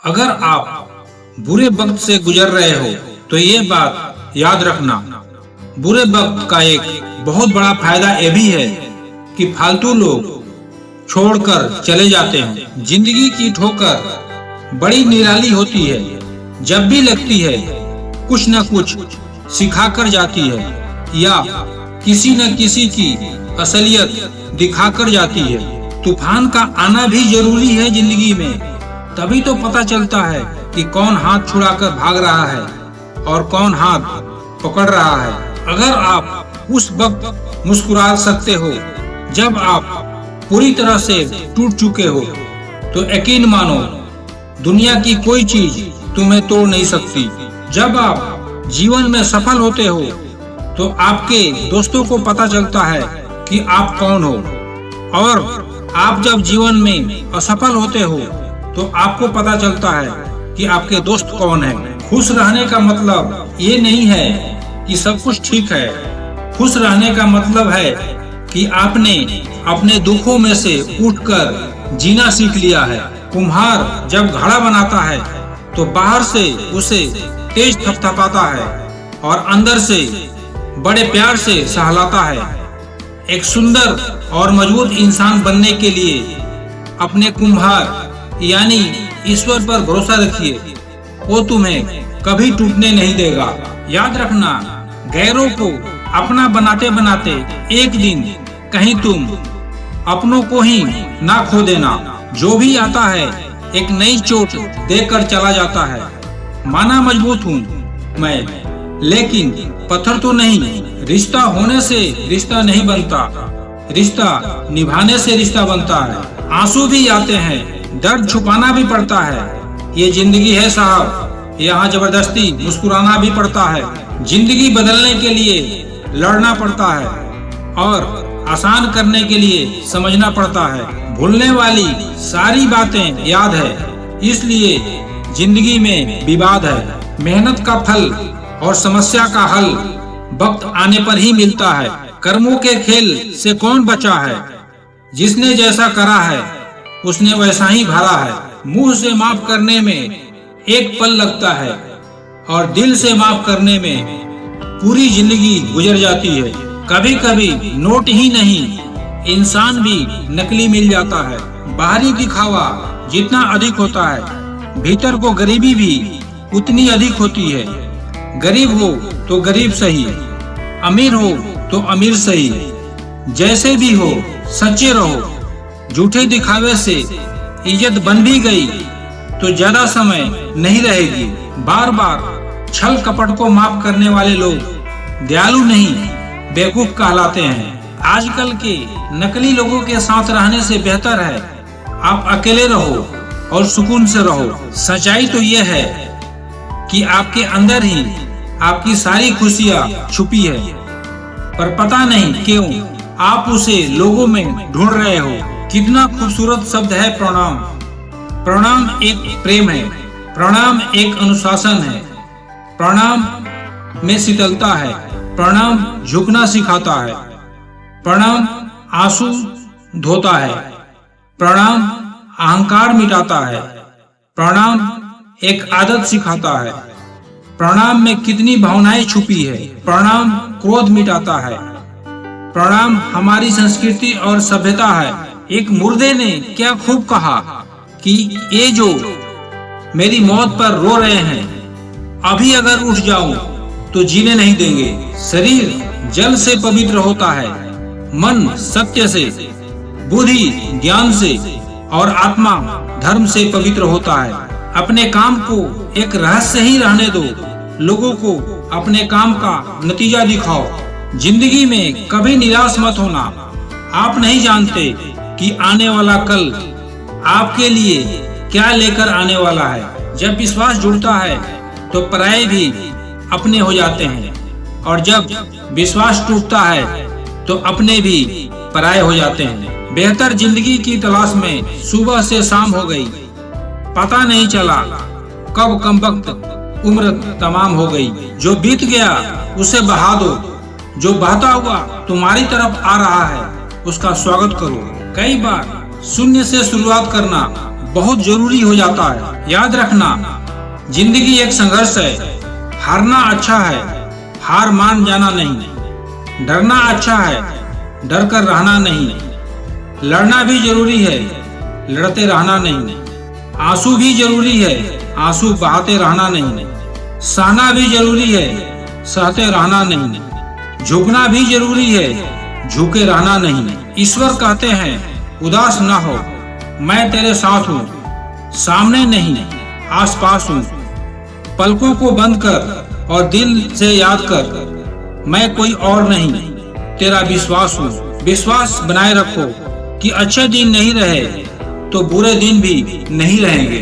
अगर आप बुरे वक्त से गुजर रहे हो तो ये बात याद रखना, बुरे वक्त का एक बहुत बड़ा फायदा ये भी है कि फालतू लोग छोड़कर चले जाते हैं। जिंदगी की ठोकर बड़ी निराली होती है, जब भी लगती है कुछ न कुछ सिखाकर जाती है या किसी न किसी की असलियत दिखाकर जाती है। तूफान का आना भी जरूरी है जिंदगी में, तभी तो पता चलता है कि कौन हाथ छुड़ाकर भाग रहा है और कौन हाथ पकड़ रहा है। अगर आप उस वक्त मुस्कुरा सकते हो जब आप पूरी तरह से टूट चुके हो, तो यकीन मानो दुनिया की कोई चीज तुम्हें तोड़ नहीं सकती। जब आप जीवन में सफल होते हो तो आपके दोस्तों को पता चलता है कि आप कौन हो, और आप जब जीवन में असफल होते हो तो आपको पता चलता है कि आपके दोस्त कौन है। खुश रहने का मतलब ये नहीं है कि सब कुछ ठीक है। खुश रहने का मतलब है कि आपने अपने दुखों में से उठकर जीना सीख लिया है। कुम्हार जब घड़ा बनाता है तो बाहर से उसे तेज थपथपाता है और अंदर से बड़े प्यार से सहलाता है। एक सुंदर और मजबूत इंसान बनने के लिए अपने कुम्हार यानी ईश्वर पर भरोसा रखिए, वो तुम्हें कभी टूटने नहीं देगा। याद रखना, गैरों को अपना बनाते बनाते एक दिन कहीं तुम अपनों को ही ना खो देना। जो भी आता है एक नई चोट देकर चला जाता है। माना मजबूत हूँ मैं, लेकिन पत्थर तो नहीं। रिश्ता होने से रिश्ता नहीं बनता, रिश्ता निभाने से रिश्ता बनता है। आंसू भी आते हैं, दर्द छुपाना भी पड़ता है। ये जिंदगी है साहब, यहाँ जबरदस्ती मुस्कुराना भी पड़ता है। जिंदगी बदलने के लिए लड़ना पड़ता है और आसान करने के लिए समझना पड़ता है। भूलने वाली सारी बातें याद है, इसलिए जिंदगी में विवाद है। मेहनत का फल और समस्या का हल वक्त आने पर ही मिलता है। कर्मों के खेल से कौन बचा है? जिसने जैसा करा है उसने वैसा ही भरा है। मुंह से माफ करने में एक पल लगता है और दिल से माफ करने में पूरी जिंदगी गुजर जाती है। कभी कभी नोट ही नहीं, इंसान भी नकली मिल जाता है। बाहरी दिखावा जितना अधिक होता है, भीतर को गरीबी भी उतनी अधिक होती है। गरीब हो तो गरीब सही, अमीर हो तो अमीर सही। जैसे भी हो सच्चे रहो। झूठे दिखावे से इज्जत बन भी गई तो ज्यादा समय नहीं रहेगी। बार बार छल कपट को माफ करने वाले लोग दयालु नहीं, बेवकूफ कहलाते हैं। आजकल के नकली लोगों के साथ रहने से बेहतर है आप अकेले रहो और सुकून से रहो। सच्चाई तो यह है कि आपके अंदर ही आपकी सारी खुशियाँ छुपी है, पर पता नहीं क्यों आप उसे लोगों में ढूंढ रहे हो। कितना खूबसूरत शब्द है प्रणाम। प्रणाम एक प्रेम है, प्रणाम एक अनुशासन है, प्रणाम में शीतलता है, प्रणाम झुकना सिखाता है, प्रणाम आंसू धोता है, प्रणाम अहंकार मिटाता है, प्रणाम एक आदत सिखाता है। प्रणाम में कितनी भावनाएं छुपी है। प्रणाम क्रोध मिटाता है, प्रणाम हमारी संस्कृति और सभ्यता है। एक मुर्दे ने क्या खूब कहा कि ये जो मेरी मौत पर रो रहे हैं, अभी अगर उठ जाऊं तो जीने नहीं देंगे। शरीर जल से पवित्र होता है, मन सत्य से, बुद्धि ज्ञान से और आत्मा धर्म से पवित्र होता है। अपने काम को एक रहस्य ही रहने दो, लोगों को अपने काम का नतीजा दिखाओ। जिंदगी में कभी निराश मत होना। आप नहीं जानते कि आने वाला कल आपके लिए क्या लेकर आने वाला है। जब विश्वास जुड़ता है तो पराये भी अपने हो जाते हैं, और जब विश्वास टूटता है तो अपने भी पराये हो जाते हैं। बेहतर जिंदगी की तलाश में सुबह से शाम हो गई, पता नहीं चला कब कम वक्त उम्र तमाम हो गई। जो बीत गया उसे बहा दो, जो बहता हुआ तुम्हारी तरफ आ रहा है उसका स्वागत करो। कई बार शून्य से शुरुआत करना बहुत जरूरी हो जाता है। याद रखना, जिंदगी एक संघर्ष है। हारना अच्छा है, हार मान जाना नहीं। डरना अच्छा है, डर कर रहना नहीं। लड़ना भी जरूरी है, लड़ते रहना नहीं। आंसू भी जरूरी है, आंसू बहाते रहना नहीं। सहना भी जरूरी है, सहते रहना नहीं। झुकना भी जरूरी है, झुके रहना नहीं। ईश्वर कहते हैं उदास ना हो, मैं तेरे साथ हूँ, सामने नहीं आस पास हूँ। पलकों को बंद कर और दिल से याद कर, मैं कोई और नहीं, तेरा विश्वास हूँ। विश्वास बनाए रखो कि अच्छे दिन नहीं रहे तो बुरे दिन भी नहीं रहेंगे।